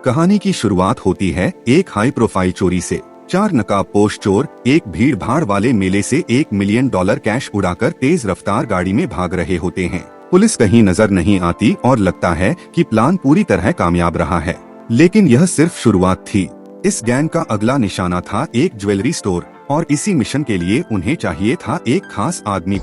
कहानी की शुरुआत होती है एक हाई प्रोफाइल चोरी से। 4 नकाबपोश चोर एक भीड़ भाड़ वाले मेले से $1 मिलियन कैश उड़ाकर तेज रफ्तार गाड़ी में भाग रहे होते हैं। पुलिस कहीं नजर नहीं आती और लगता है कि प्लान पूरी तरह कामयाब रहा है, लेकिन यह सिर्फ शुरुआत थी। इस गैंग का अगला निशाना था एक ज्वेलरी स्टोर और इसी मिशन के लिए उन्हें चाहिए था एक खास आदमी।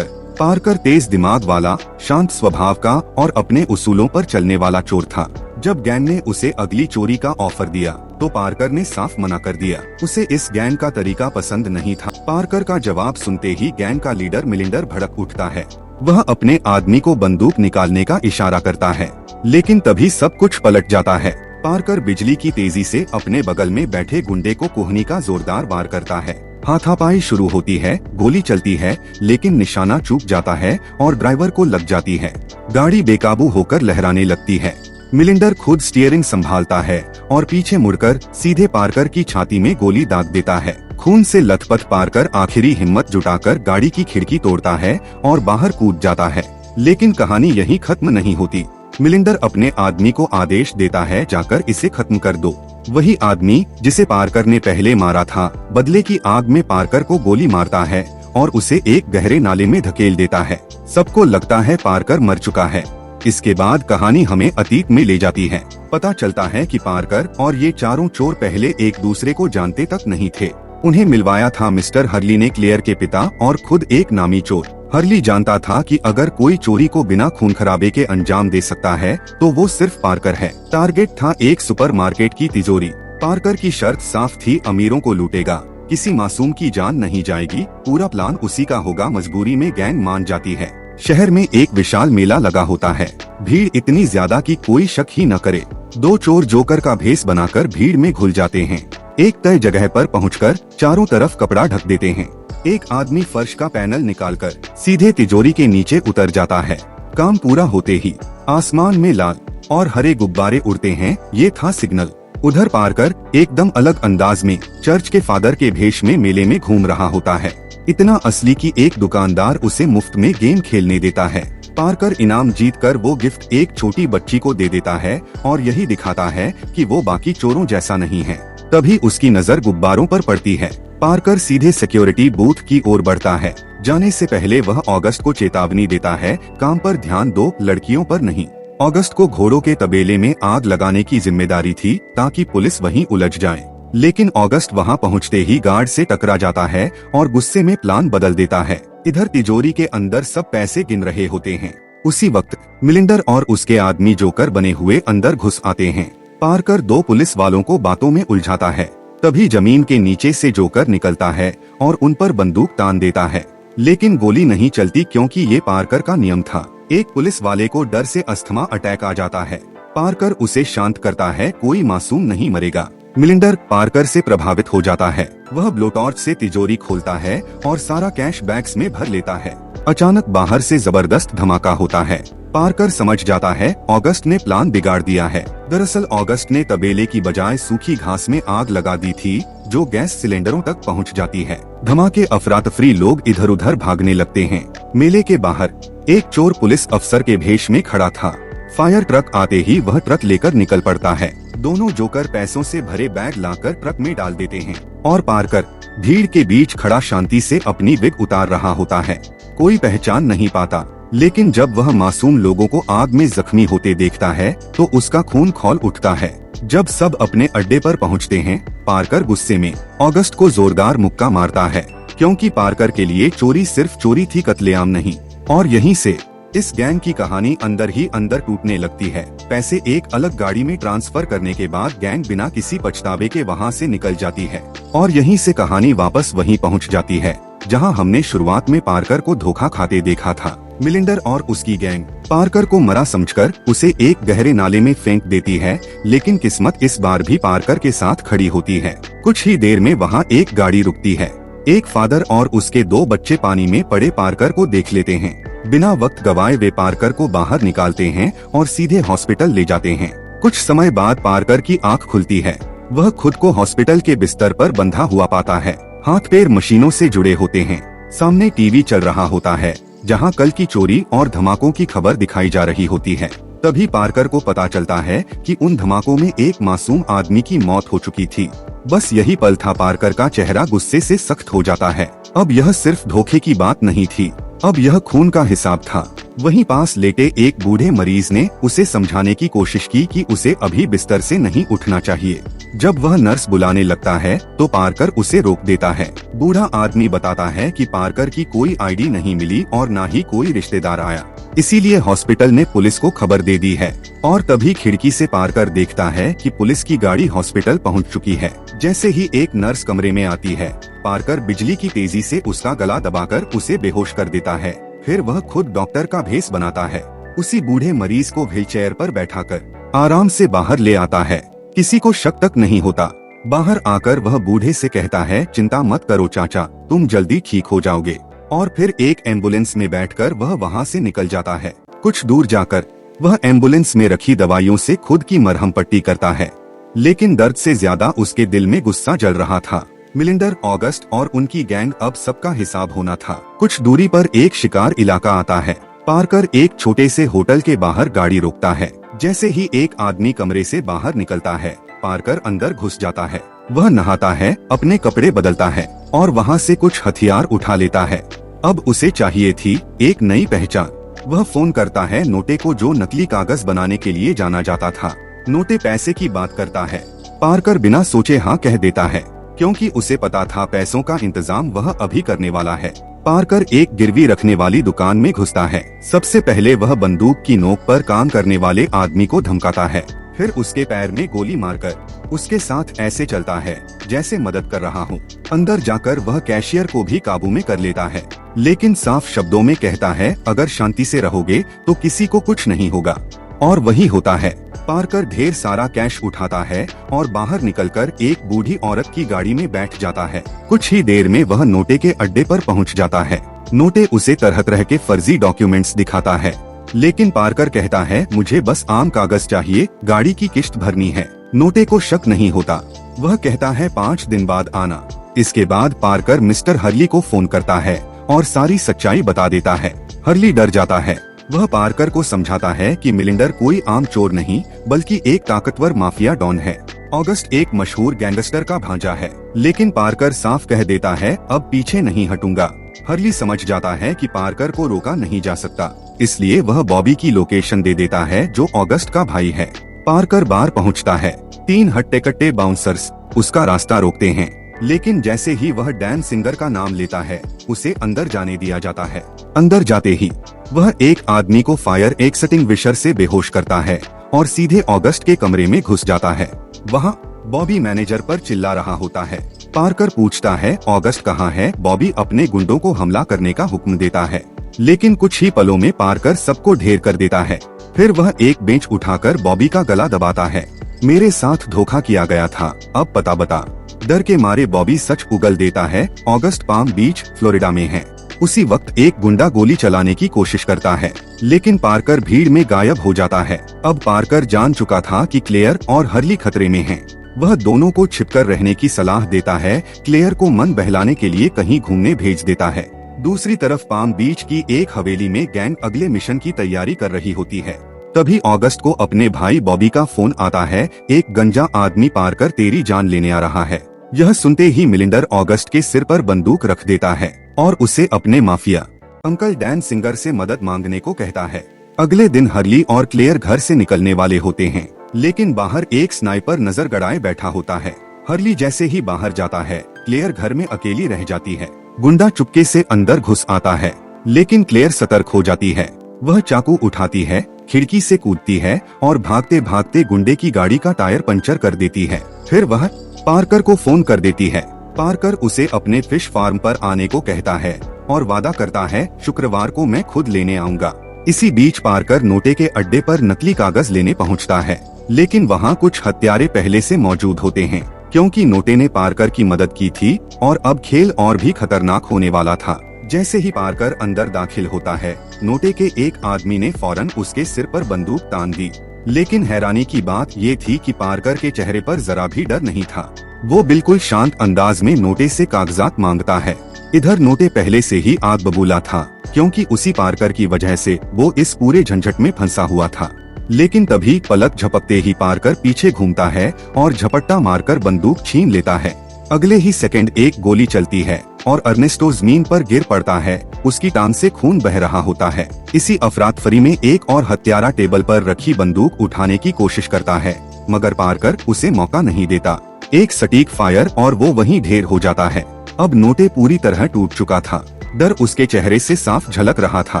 पार्कर तेज दिमाग वाला, शांत स्वभाव का और अपने उसूलों पर चलने वाला चोर था। जब गैंग ने उसे अगली चोरी का ऑफर दिया तो पार्कर ने साफ मना कर दिया। उसे इस गैंग का तरीका पसंद नहीं था। पार्कर का जवाब सुनते ही गैंग का लीडर मिलिंडर भड़क उठता है। वह अपने आदमी को बंदूक निकालने का इशारा करता है, लेकिन तभी सब कुछ पलट जाता है। पार्कर बिजली की तेजी से अपने बगल में बैठे गुंडे को कोहनी का जोरदार वार करता है। हाथापाई शुरू होती है, गोली चलती है, लेकिन निशाना चूक जाता है और ड्राइवर को लग जाती है। गाड़ी बेकाबू होकर लहराने लगती है। मिलिंडर खुद स्टीयरिंग संभालता है और पीछे मुड़कर सीधे पार्कर की छाती में गोली दाग देता है। खून से लथपथ पार्कर आखिरी हिम्मत जुटाकर गाड़ी की खिड़की तोड़ता है और बाहर कूद जाता है। लेकिन कहानी यहीं खत्म नहीं होती। मिलिंडर अपने आदमी को आदेश देता है, जाकर इसे खत्म कर दो। वही आदमी जिसे पार्कर ने पहले मारा था, बदले की आग में पार्कर को गोली मारता है और उसे एक गहरे नाले में धकेल देता है। सबको लगता है पार्कर मर चुका है। इसके बाद कहानी हमें अतीत में ले जाती है। पता चलता है कि पार्कर और ये चारों चोर पहले एक दूसरे को जानते तक नहीं थे। उन्हें मिलवाया था मिस्टर हर्ली ने, क्लेयर के पिता और खुद एक नामी चोर। हर्ली जानता था कि अगर कोई चोरी को बिना खून खराबे के अंजाम दे सकता है तो वो सिर्फ पार्कर है। टारगेट था एक सुपरमार्केट की तिजोरी। पार्कर की शर्त साफ थी, अमीरों को लूटेगा, किसी मासूम की जान नहीं जाएगी। पूरा प्लान उसी का होगा। मजबूरी में गैंग मान जाती है। शहर में एक विशाल मेला लगा होता है। भीड़ इतनी ज्यादा कि कोई शक ही न करे। 2 चोर जोकर का भेष बनाकर भीड़ में घुल जाते हैं। एक तय जगह पर पहुंचकर चारों तरफ कपड़ा ढक देते हैं। एक आदमी फर्श का पैनल निकालकर सीधे तिजोरी के नीचे उतर जाता है। काम पूरा होते ही आसमान में लाल और हरे गुब्बारे उड़ते हैं। ये था सिग्नल। उधर पार्कर एकदम अलग अंदाज में चर्च के फादर के भेष में मेले में घूम रहा होता है। इतना असली कि एक दुकानदार उसे मुफ्त में गेम खेलने देता है। पार्कर इनाम जीतकर वो गिफ्ट एक छोटी बच्ची को दे देता है और यही दिखाता है कि वो बाकी चोरों जैसा नहीं है। तभी उसकी नजर गुब्बारों पर पड़ती है। पार्कर सीधे सिक्योरिटी बूथ की ओर बढ़ता है। जाने से पहले वह ऑगस्ट को चेतावनी देता है, काम पर ध्यान दो, लड़कियों पर नहीं। ऑगस्ट को घोड़ों के तबेले में आग लगाने की जिम्मेदारी थी ताकि पुलिस वहीं उलझ जाए। लेकिन ऑगस्ट वहां पहुंचते ही गार्ड से टकरा जाता है और गुस्से में प्लान बदल देता है। इधर तिजोरी के अंदर सब पैसे गिन रहे होते हैं। उसी वक्त मिलिंडर और उसके आदमी जोकर बने हुए अंदर घुस आते हैं। पार्कर 2 पुलिस वालों को बातों में उलझाता है। तभी जमीन के नीचे से जोकर निकलता है और उन पर बंदूक तान देता है, लेकिन गोली नहीं चलती क्योंकि ये पार्कर का नियम था। एक पुलिस वाले को डर से अस्थमा अटैक आ जाता है। पार्कर उसे शांत करता है, कोई मासूम नहीं मरेगा। मिलिंडर पार्कर से प्रभावित हो जाता है। वह ब्लोटॉर्च से तिजोरी खोलता है और सारा कैश बैग्स में भर लेता है। अचानक बाहर से जबरदस्त धमाका होता है। पार्कर समझ जाता है ऑगस्ट ने प्लान बिगाड़ दिया है। दरअसल ऑगस्ट ने तबेले की बजाय सूखी घास में आग लगा दी थी, जो गैस सिलेंडरों तक पहुंच जाती है। धमाके अफरा तफरी, लोग इधर उधर भागने लगते हैं। मेले के बाहर एक चोर पुलिस अफसर के भेष में खड़ा था। फायर ट्रक आते ही वह ट्रक लेकर निकल पड़ता है। दोनों जोकर पैसों से भरे बैग लाकर ट्रक में डाल देते हैं और पार्कर भीड़ के बीच खड़ा शांति से अपनी विग उतार रहा होता है। कोई पहचान नहीं पाता, लेकिन जब वह मासूम लोगों को आग में जख्मी होते देखता है तो उसका खून खौल उठता है। जब सब अपने अड्डे पर पहुंचते हैं, पार्कर गुस्से में ऑगस्ट को जोरदार मुक्का मारता है, क्योंकि पार्कर के लिए चोरी सिर्फ चोरी थी, कत्लेआम नहीं। और यहीं से इस गैंग की कहानी अंदर ही अंदर टूटने लगती है। पैसे एक अलग गाड़ी में ट्रांसफर करने के बाद गैंग बिना किसी पछतावे के वहां से निकल जाती है और यहीं से कहानी वापस वहीं पहुंच जाती है जहां हमने शुरुआत में पार्कर को धोखा खाते देखा था। मिलिंडर और उसकी गैंग पार्कर को मरा समझकर उसे एक गहरे नाले में फेंक देती है, लेकिन किस्मत इस बार भी पार्कर के साथ खड़ी होती है। कुछ ही देर में वहाँ एक गाड़ी रुकती है। एक फादर और उसके 2 बच्चे पानी में पड़े पार्कर को देख लेते हैं। बिना वक्त गवाए वे पार्कर को बाहर निकालते हैं और सीधे हॉस्पिटल ले जाते हैं। कुछ समय बाद पार्कर की आंख खुलती है। वह खुद को हॉस्पिटल के बिस्तर पर बंधा हुआ पाता है। हाथ पैर मशीनों से जुड़े होते हैं। सामने टीवी चल रहा होता है, जहां कल की चोरी और धमाकों की खबर दिखाई जा रही होती है। तभी पार्कर को पता चलता है कि उन धमाकों में एक मासूम आदमी की मौत हो चुकी थी। बस यही पल था। पार्कर का चेहरा गुस्से से सख्त हो जाता है। अब यह सिर्फ धोखे की बात नहीं थी, अब यह खून का हिसाब था। वहीं पास लेटे एक बूढ़े मरीज ने उसे समझाने की कोशिश की कि उसे अभी बिस्तर से नहीं उठना चाहिए। जब वह नर्स बुलाने लगता है तो पार्कर उसे रोक देता है। बूढ़ा आदमी बताता है कि पार्कर की कोई आईडी नहीं मिली और न ही कोई रिश्तेदार आया, इसीलिए हॉस्पिटल ने पुलिस को खबर दे दी है। और तभी खिड़की से पार्कर देखता है कि पुलिस की गाड़ी हॉस्पिटल पहुंच चुकी है। जैसे ही एक नर्स कमरे में आती है, पार्कर बिजली की तेजी से उसका गला दबाकर उसे बेहोश कर देता है। फिर वह खुद डॉक्टर का भेष बनाता है। उसी बूढ़े मरीज को व्हीलचेयर पर बैठाकर आराम से बाहर ले आता है। किसी को शक तक नहीं होता। बाहर आकर वह बूढ़े से कहता है, चिंता मत करो चाचा, तुम जल्दी ठीक हो जाओगे। और फिर एक एम्बुलेंस में बैठकर वह वहाँ से निकल जाता है। कुछ दूर जाकर वह एम्बुलेंस में रखी दवाइयों से खुद की मरहम पट्टी करता है, लेकिन दर्द से ज्यादा उसके दिल में गुस्सा जल रहा था। मिलिंडर, ऑगस्ट और उनकी गैंग, अब सबका हिसाब होना था। कुछ दूरी पर एक शिकार इलाका आता है। पार्कर एक छोटे से होटल के बाहर गाड़ी रोकता है। जैसे ही एक आदमी कमरे से बाहर निकलता है, पार्कर अंदर घुस जाता है। वह नहाता है, अपने कपड़े बदलता है और वहाँ से कुछ हथियार उठा लेता है। अब उसे चाहिए थी एक नई पहचान। वह फोन करता है नोटे को, जो नकली कागज बनाने के लिए जाना जाता था। नोटे पैसे की बात करता है। पार्कर बिना सोचे हाँ कह देता है, क्योंकि उसे पता था पैसों का इंतजाम वह अभी करने वाला है। पार्कर एक गिरवी रखने वाली दुकान में घुसता है। सबसे पहले वह बंदूक की नोक पर काम करने वाले आदमी को धमकाता है, फिर उसके पैर में गोली मारकर उसके साथ ऐसे चलता है जैसे मदद कर रहा हूँ। अंदर जाकर वह कैशियर को भी काबू में कर लेता है, लेकिन साफ शब्दों में कहता है, अगर शांति से रहोगे तो किसी को कुछ नहीं होगा। और वही होता है। पार्कर ढेर सारा कैश उठाता है और बाहर निकलकर एक बूढ़ी औरत की गाड़ी में बैठ जाता है। कुछ ही देर में वह नोटे के अड्डे पर पहुंच जाता है। नोटे उसे तरह तरह के फर्जी डॉक्यूमेंट्स दिखाता है, लेकिन पार्कर कहता है, मुझे बस आम कागज चाहिए, गाड़ी की किश्त भरनी है। नोटे को शक नहीं होता। वह कहता है 5 दिन बाद आना। इसके बाद पार्कर मिस्टर हर्ली को फोन करता है और सारी सच्चाई बता देता है। हर्ली डर जाता है। वह पार्कर को समझाता है कि मिलिंडर कोई आम चोर नहीं, बल्कि एक ताकतवर माफिया डॉन है। ऑगस्ट एक मशहूर गैंगस्टर का भांजा है, लेकिन पार्कर साफ कह देता है, अब पीछे नहीं हटूंगा। हर्ली समझ जाता है कि पार्कर को रोका नहीं जा सकता, इसलिए वह बॉबी की लोकेशन दे देता है, जो ऑगस्ट का भाई है। पार्कर बार पहुंचता है। 3 हट्टे कट्टे बाउंसर्स उसका रास्ता रोकते हैं, लेकिन जैसे ही वह डैन सिंगर का नाम लेता है, उसे अंदर जाने दिया जाता है। अंदर जाते ही वह एक आदमी को फायर एक्सटिंग्विशर से बेहोश करता है और सीधे ऑगस्ट के कमरे में घुस जाता है। वहाँ बॉबी मैनेजर पर चिल्ला रहा होता है। पार्कर पूछता है, ऑगस्ट कहाँ है? बॉबी अपने गुंडों को हमला करने का हुक्म देता है, लेकिन कुछ ही पलों में पार्कर सबको ढेर कर देता है। फिर वह एक बेंच उठाकर बॉबी का गला दबाता है। मेरे साथ धोखा किया गया था, अब पता बता। डर के मारे बॉबी सच उगल देता है। ऑगस्ट पाम बीच, फ्लोरिडा में है। उसी वक्त एक गुंडा गोली चलाने की कोशिश करता है, लेकिन पार्कर भीड़ में गायब हो जाता है। अब पार्कर जान चुका था कि क्लेयर और हर्ली खतरे में हैं। वह दोनों को छिपकर रहने की सलाह देता है। क्लेयर को मन बहलाने के लिए कहीं घूमने भेज देता है। दूसरी तरफ पाम बीच की एक हवेली में गैंग अगले मिशन की तैयारी कर रही होती है। तभी ऑगस्ट को अपने भाई बॉबी का फोन आता है, एक गंजा आदमी पार्कर तेरी जान लेने आ रहा है। यह सुनते ही मिलिंडर ऑगस्ट के सिर पर बंदूक रख देता है और उसे अपने माफिया अंकल डैन सिंगर से मदद मांगने को कहता है। अगले दिन हर्ली और क्लेयर घर से निकलने वाले होते हैं, लेकिन बाहर एक स्नाइपर नजर गड़ाए बैठा होता है। हर्ली जैसे ही बाहर जाता है, क्लेयर घर में अकेली रह जाती है। गुंडा चुपके से अंदर घुस आता है, लेकिन क्लेयर सतर्क हो जाती है। वह चाकू उठाती है, खिड़की से कूदती है और भागते भागते गुंडे की गाड़ी का टायर पंचर कर देती है। फिर वह पार्कर को फोन कर देती है। पार्कर उसे अपने फिश फार्म पर आने को कहता है और वादा करता है, शुक्रवार को मैं खुद लेने आऊंगा। इसी बीच पार्कर नोटे के अड्डे पर नकली कागज लेने पहुंचता है, लेकिन वहां कुछ हत्यारे पहले से मौजूद होते हैं, क्योंकि नोटे ने पार्कर की मदद की थी और अब खेल और भी खतरनाक होने वाला था। जैसे ही पार्कर अंदर दाखिल होता है, नोटे के एक आदमी ने फौरन उसके सिर पर बंदूक तान दी। लेकिन हैरानी की बात ये थी कि पार्कर के चेहरे पर जरा भी डर नहीं था। वो बिल्कुल शांत अंदाज में नोटे से कागजात मांगता है। इधर नोटे पहले से ही आग बबूला था, क्योंकि उसी पार्कर की वजह से वो इस पूरे झंझट में फंसा हुआ था। लेकिन तभी पलक झपकते ही पार्कर पीछे घूमता है और झपट्टा मारकर बंदूक छीन लेता है। अगले ही सेकंड एक गोली चलती है और अर्नेस्टो जमीन पर गिर पड़ता है। उसकी टांग से खून बह रहा होता है। इसी अफरातफरी में एक और हत्यारा टेबल पर रखी बंदूक उठाने की कोशिश करता है, मगर पार्कर उसे मौका नहीं देता। एक सटीक फायर और वो वहीं ढेर हो जाता है। अब नोटे पूरी तरह टूट चुका था। डर उसके चेहरे से साफ झलक रहा था।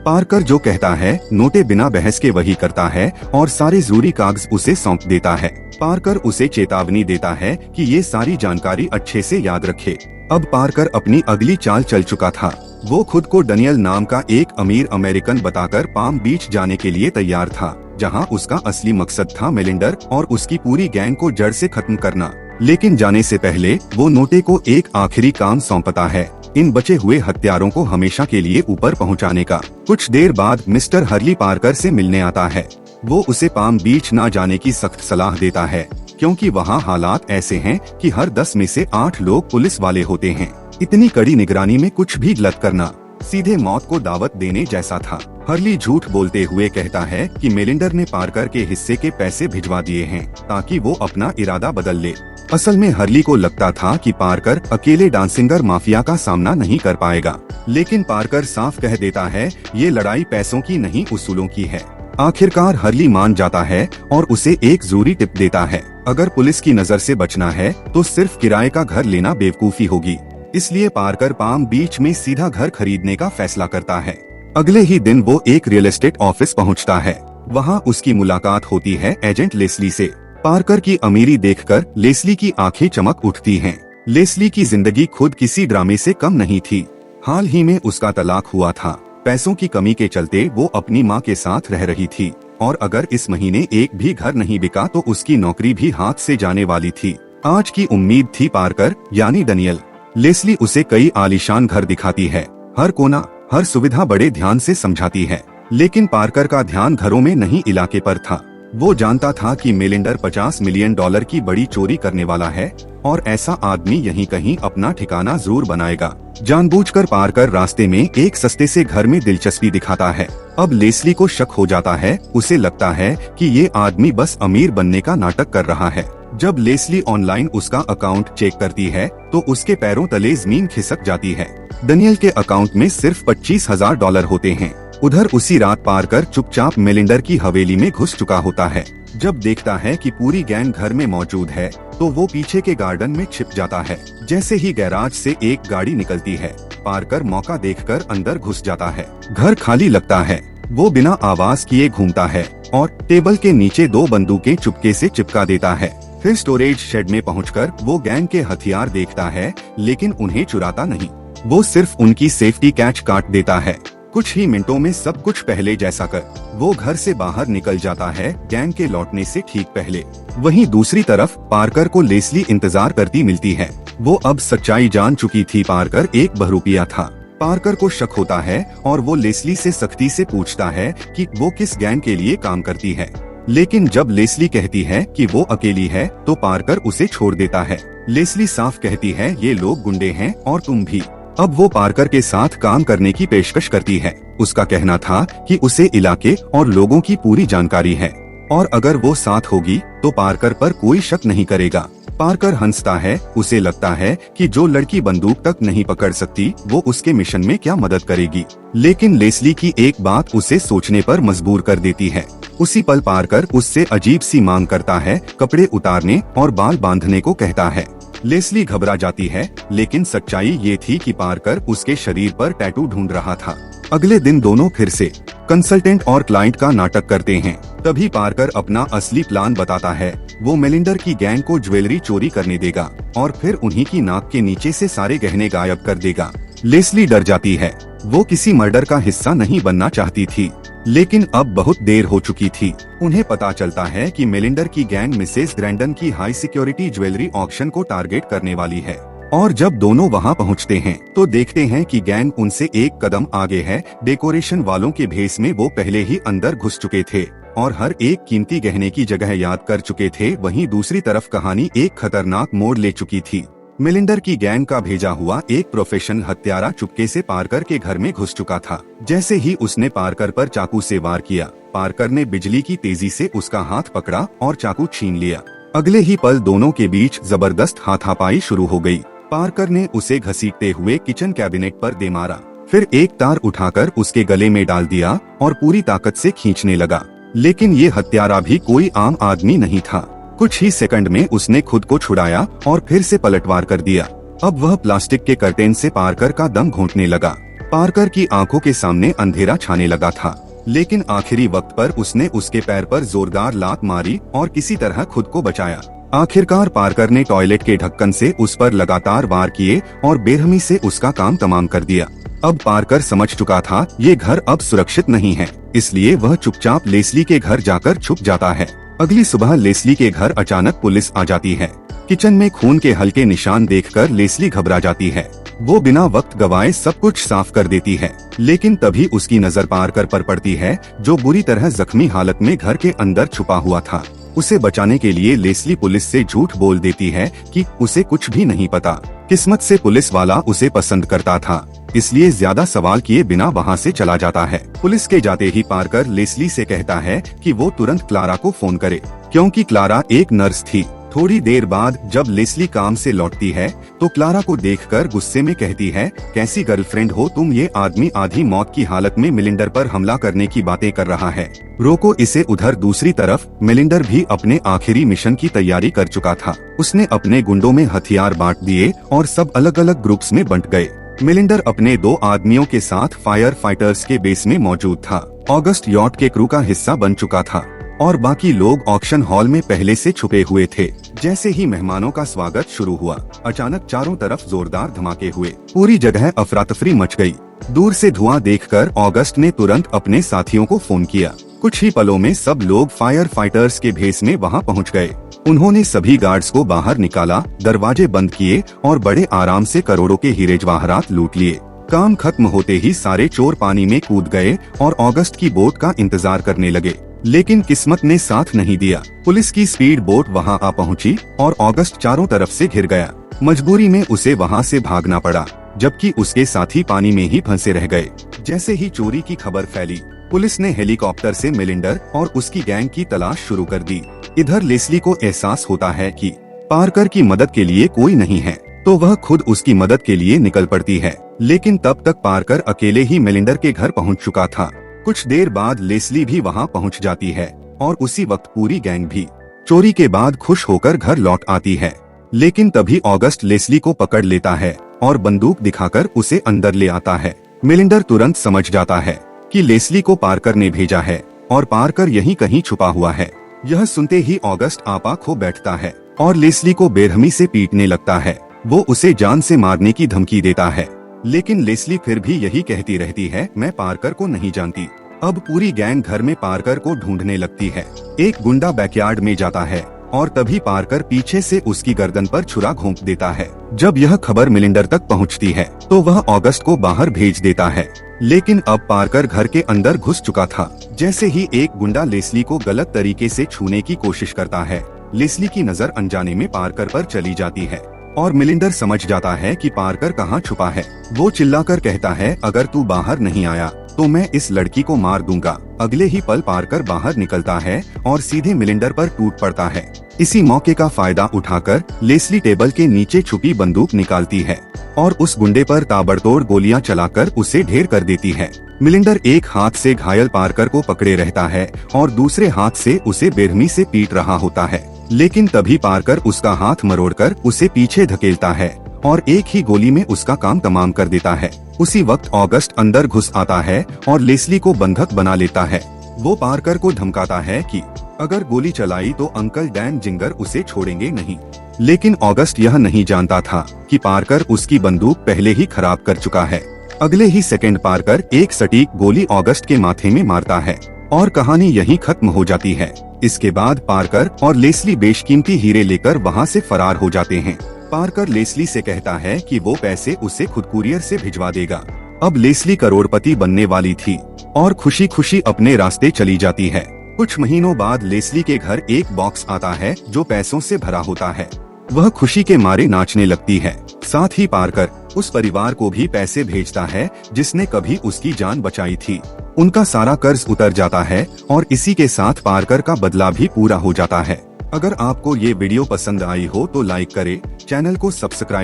पार्कर जो कहता है नोटे बिना बहस के वही करता है और सारे जरूरी कागज उसे सौंप देता है। पार्कर उसे चेतावनी देता है कि ये सारी जानकारी अच्छे से याद रखे। अब पार्कर अपनी अगली चाल चल चुका था। वो खुद को डैनियल नाम का एक अमीर अमेरिकन बताकर पाम बीच जाने के लिए तैयार था, जहां उसका असली मकसद था मेलिंडर और उसकी पूरी गैंग को जड़ से खत्म करना। लेकिन जाने से पहले वो नोटे को एक आखिरी काम सौंपता है, इन बचे हुए हत्यारों को हमेशा के लिए ऊपर पहुंचाने का। कुछ देर बाद मिस्टर हर्ली पार्कर से मिलने आता है। वो उसे पाम बीच न जाने की सख्त सलाह देता है, क्योंकि वहाँ हालात ऐसे हैं कि हर 10 में से 8 लोग पुलिस वाले होते हैं। इतनी कड़ी निगरानी में कुछ भी गलत करना सीधे मौत को दावत देने जैसा था। हर्ली झूठ बोलते हुए कहता है कि मेलिंडर ने पार्कर के हिस्से के पैसे भिजवा दिए हैं ताकि वो अपना इरादा बदल ले। असल में हर्ली को लगता था कि पार्कर अकेले डांसिंगर माफिया का सामना नहीं कर पाएगा, लेकिन पार्कर साफ कह देता है ये लड़ाई पैसों की नहीं उसूलों की है। आखिरकार हर्ली मान जाता है और उसे एक जरूरी टिप देता है, अगर पुलिस की नजर से बचना है तो सिर्फ किराए का घर लेना बेवकूफी होगी। इसलिए पार्कर पाम बीच में सीधा घर खरीदने का फैसला करता है। अगले ही दिन वो एक रियल एस्टेट ऑफिस पहुंचता है। वहां उसकी मुलाकात होती है एजेंट लेस्ली से। पार्कर की अमीरी देखकर लेस्ली की आंखें चमक उठती हैं। लेस्ली की जिंदगी खुद किसी ड्रामे से कम नहीं थी। हाल ही में उसका तलाक हुआ था। पैसों की कमी के चलते वो अपनी मां के साथ रह रही थी और अगर इस महीने एक भी घर नहीं बिका तो उसकी नौकरी भी हाथ से जाने वाली थी। आज की उम्मीद थी पार्कर यानी डैनियल। लेस्ली उसे कई आलीशान घर दिखाती है, हर कोना हर सुविधा बड़े ध्यान से समझाती है, लेकिन पार्कर का ध्यान घरों में नहीं इलाके पर था। वो जानता था कि मेलिंडर $50 मिलियन की बड़ी चोरी करने वाला है और ऐसा आदमी यहीं कहीं अपना ठिकाना जरूर बनाएगा। जानबूझकर पार्कर रास्ते में एक सस्ते से घर में दिलचस्पी दिखाता है। अब लेस्ली को शक हो जाता है। उसे लगता है कि ये आदमी बस अमीर बनने का नाटक कर रहा है। जब लेस्ली ऑनलाइन उसका अकाउंट चेक करती है तो उसके पैरों तले जमीन खिसक जाती है। डैनियल के अकाउंट में सिर्फ $25,000 होते हैं। उधर उसी रात पार्कर चुपचाप मेलिंडर की हवेली में घुस चुका होता है। जब देखता है कि पूरी गैंग घर में मौजूद है तो वो पीछे के गार्डन में छिप जाता है। जैसे ही गैराज से एक गाड़ी निकलती है, पार्कर मौका देखकर अंदर घुस जाता है। घर खाली लगता है। वो बिना आवाज किए घूमता है और टेबल के नीचे 2 बंदूकें चुपके से चिपका देता है। फिर स्टोरेज शेड में पहुंचकर वो गैंग के हथियार देखता है, लेकिन उन्हें चुराता नहीं। वो सिर्फ उनकी सेफ्टी कैच काट देता है। कुछ ही मिनटों में सब कुछ पहले जैसा कर वो घर से बाहर निकल जाता है, गैंग के लौटने से ठीक पहले। वहीं दूसरी तरफ पार्कर को लेस्ली इंतजार करती मिलती है। वो अब सच्चाई जान चुकी थी, पार्कर एक बहरूपिया था। पार्कर को शक होता है और वो लेस्ली से सख्ती से पूछता है कि वो किस गैंग के लिए काम करती है, लेकिन जब लेस्ली कहती है कि वो अकेली है तो पार्कर उसे छोड़ देता है। लेस्ली साफ कहती है ये लोग गुंडे हैं और तुम भी। अब वो पार्कर के साथ काम करने की पेशकश करती है। उसका कहना था कि उसे इलाके और लोगों की पूरी जानकारी है और अगर वो साथ होगी तो पार्कर पर कोई शक नहीं करेगा। पार्कर हंसता है। उसे लगता है कि जो लड़की बंदूक तक नहीं पकड़ सकती वो उसके मिशन में क्या मदद करेगी, लेकिन लेस्ली की एक बात उसे सोचने पर मजबूर कर देती है। उसी पल पार्कर उससे अजीब सी मांग करता है, कपड़े उतारने और बाल बांधने को कहता है। लेस्ली घबरा जाती है, लेकिन सच्चाई ये थी कि पार्कर उसके शरीर पर टैटू ढूंढ रहा था। अगले दिन दोनों फिर से कंसल्टेंट और क्लाइंट का नाटक करते हैं। तभी पार्कर अपना असली प्लान बताता है। वो मेलिंडर की गैंग को ज्वेलरी चोरी करने देगा और फिर उन्हीं की नाक के नीचे से सारे गहने गायब कर देगा। लेस्ली डर जाती है। वो किसी मर्डर का हिस्सा नहीं बनना चाहती थी, लेकिन अब बहुत देर हो चुकी थी। उन्हें पता चलता है कि मेलिंडर की गैंग मिसेस ग्रैंडन की हाई सिक्योरिटी ज्वेलरी ऑक्शन को टारगेट करने वाली है और जब दोनों वहां पहुंचते हैं तो देखते हैं कि गैंग उनसे एक कदम आगे है। डेकोरेशन वालों के भेस में वो पहले ही अंदर घुस चुके थे और हर एक कीमती गहने की जगह याद कर चुके थे। वहीं दूसरी तरफ कहानी एक खतरनाक मोड़ ले चुकी थी। मिलिंडर की गैंग का भेजा हुआ एक प्रोफेशनल हत्यारा चुपके से पार्कर के घर में घुस चुका था। जैसे ही उसने पार्कर पर चाकू से वार किया, पार्कर ने बिजली की तेजी से उसका हाथ पकड़ा और चाकू छीन लिया। अगले ही पल दोनों के बीच जबरदस्त हाथापाई शुरू हो गई। पार्कर ने उसे घसीटते हुए किचन कैबिनेट पर दे मारा, फिर एक तार उठाकर उसके गले में डाल दिया और पूरी ताकत से खींचने लगा। लेकिन ये हत्यारा भी कोई आम आदमी नहीं था। कुछ ही सेकंड में उसने खुद को छुड़ाया और फिर से पलटवार कर दिया। अब वह प्लास्टिक के कर्टेन से पार्कर का दम घोंटने लगा। पार्कर की आंखों के सामने अंधेरा छाने लगा था, लेकिन आखिरी वक्त पर उसने उसके पैर पर जोरदार लात मारी और किसी तरह खुद को बचाया। आखिरकार पार्कर ने टॉयलेट के ढक्कन से उस पर लगातार वार किए और बेरहमी से उसका काम तमाम कर दिया। अब पार्कर समझ चुका था ये घर अब सुरक्षित नहीं है, इसलिए वह चुपचाप लेस्ली के घर जाकर छुप जाता है। अगली सुबह लेस्ली के घर अचानक पुलिस आ जाती है। किचन में खून के हल्के निशान देखकर लेस्ली घबरा जाती है। वो बिना वक्त गवाए सब कुछ साफ कर देती है, लेकिन तभी उसकी नजर पार्कर पर पड़ती है, जो बुरी तरह जख्मी हालत में घर के अंदर छुपा हुआ था। उसे बचाने के लिए लेस्ली पुलिस से झूठ बोल देती है कि उसे कुछ भी नहीं पता। किस्मत से पुलिस वाला उसे पसंद करता था, इसलिए ज्यादा सवाल किए बिना वहाँ से चला जाता है। पुलिस के जाते ही पार्कर लेस्ली से कहता है कि वो तुरंत क्लारा को फोन करे, क्योंकि क्लारा एक नर्स थी। थोड़ी देर बाद जब लेस्ली काम से लौटती है तो क्लारा को देखकर गुस्से में कहती है, कैसी गर्लफ्रेंड हो तुम, ये आदमी आधी मौत की हालत में मिलिंडर पर हमला करने की बातें कर रहा है, रोको इसे। उधर दूसरी तरफ मिलिंडर भी अपने आखिरी मिशन की तैयारी कर चुका था। उसने अपने गुंडों में हथियार बांट दिए और सब अलग अलग ग्रुप्स में बंट गए। मिलिंडर अपने 2 आदमियों के साथ फायर फाइटर्स के बेस में मौजूद था। ऑगस्ट यॉट के क्रू का हिस्सा बन चुका था और बाकी लोग ऑक्शन हॉल में पहले से छुपे हुए थे। जैसे ही मेहमानों का स्वागत शुरू हुआ, अचानक चारों तरफ जोरदार धमाके हुए। पूरी जगह अफरा तफरी मच गई। दूर से धुआं देखकर ऑगस्ट ने तुरंत अपने साथियों को फोन किया। कुछ ही पलों में सब लोग फायर फाइटर्स के भेस में वहां पहुंच गए। उन्होंने सभी गार्ड्स को बाहर निकाला, दरवाजे बंद किए और बड़े आराम से करोड़ों के हीरे जवाहरात लूट लिए। काम खत्म होते ही सारे चोर पानी में कूद गए और ऑगस्ट की बोट का इंतजार करने लगे, लेकिन किस्मत ने साथ नहीं दिया। पुलिस की स्पीड बोट वहां आ पहुंची और ऑगस्ट चारों तरफ से घिर गया। मजबूरी में उसे वहां से भागना पड़ा, जबकि उसके साथी पानी में ही फंसे रह गए। जैसे ही चोरी की खबर फैली, पुलिस ने हेलीकॉप्टर से मिलिंडर और उसकी गैंग की तलाश शुरू कर दी। इधर लेस्ली को एहसास होता है कि पार्कर की मदद के लिए कोई नहीं है, तो वह खुद उसकी मदद के लिए निकल पड़ती है। लेकिन तब तक पार्कर अकेले ही मिलिंडर के घर पहुंच चुका था। कुछ देर बाद लेस्ली भी वहां पहुंच जाती है और उसी वक्त पूरी गैंग भी चोरी के बाद खुश होकर घर लौट आती है। लेकिन तभी ऑगस्ट लेस्ली को पकड़ लेता है और बंदूक दिखाकर उसे अंदर ले आता है। मिलिंडर तुरंत समझ जाता है कि लेस्ली को पार्कर ने भेजा है और पार्कर यहीं कहीं छुपा हुआ है। यह सुनते ही ऑगस्ट आपा खो बैठता है और लेस्ली को बेरहमी से पीटने लगता है। वो उसे जान से मारने की धमकी देता है, लेकिन लेस्ली फिर भी यही कहती रहती है, मैं पार्कर को नहीं जानती। अब पूरी गैंग घर में पार्कर को ढूंढने लगती है। एक गुंडा बैकयार्ड में जाता है और तभी पार्कर पीछे से उसकी गर्दन पर छुरा घोंप देता है। जब यह खबर मिलिंडर तक पहुंचती है तो वह ऑगस्ट को बाहर भेज देता है, लेकिन अब पार्कर घर के अंदर घुस चुका था। जैसे ही एक गुंडा लेस्ली को गलत तरीके से छूने की कोशिश करता है, लेस्ली की नजर अनजाने में पार्कर पर चली जाती है और मिलिंडर समझ जाता है कि पार्कर कहाँ छुपा है। वो चिल्लाकर कहता है, अगर तू बाहर नहीं आया तो मैं इस लड़की को मार दूंगा। अगले ही पल पार्कर बाहर निकलता है और सीधे मिलिंडर पर टूट पड़ता है। इसी मौके का फायदा उठाकर लेस्ली टेबल के नीचे छुपी बंदूक निकालती है और उस गुंडे पर ताबड़तोड़ गोलियां चलाकर उसे ढेर कर देती है। मिलिंडर एक हाथ से घायल पार्कर को पकड़े रहता है और दूसरे हाथ से उसे बेरहमी से पीट रहा होता है, लेकिन तभी पार्कर उसका हाथ मरोड़कर उसे पीछे धकेलता है और एक ही गोली में उसका काम तमाम कर देता है। उसी वक्त ऑगस्ट अंदर घुस आता है और लेस्ली को बंधक बना लेता है। वो पार्कर को धमकाता है कि अगर गोली चलाई तो अंकल डैन जिंगर उसे छोड़ेंगे नहीं, लेकिन ऑगस्ट यह नहीं जानता था कि पार्कर उसकी बंदूक पहले ही खराब कर चुका है। अगले ही सेकंड पार्कर एक सटीक गोली ऑगस्ट के माथे में मारता है और कहानी यहीं खत्म हो जाती है। इसके बाद पार्कर और लेस्ली बेशकीमती हीरे लेकर वहां से फरार हो जाते हैं। पार्कर लेस्ली से कहता है कि वो पैसे उसे खुद कुरियर से भिजवा देगा। अब लेस्ली करोड़पति बनने वाली थी और खुशी खुशी अपने रास्ते चली जाती है। कुछ महीनों बाद लेस्ली के घर एक बॉक्स आता है जो पैसों से भरा होता है। वह खुशी के मारे नाचने लगती है। साथ ही पार्कर उस परिवार को भी पैसे भेजता है जिसने कभी उसकी जान बचाई थी। उनका सारा कर्ज उतर जाता है और इसी के साथ पार्कर का बदला भी पूरा हो जाता है। अगर आपको ये वीडियो पसंद आई हो तो लाइक करें, चैनल को सब्सक्राइब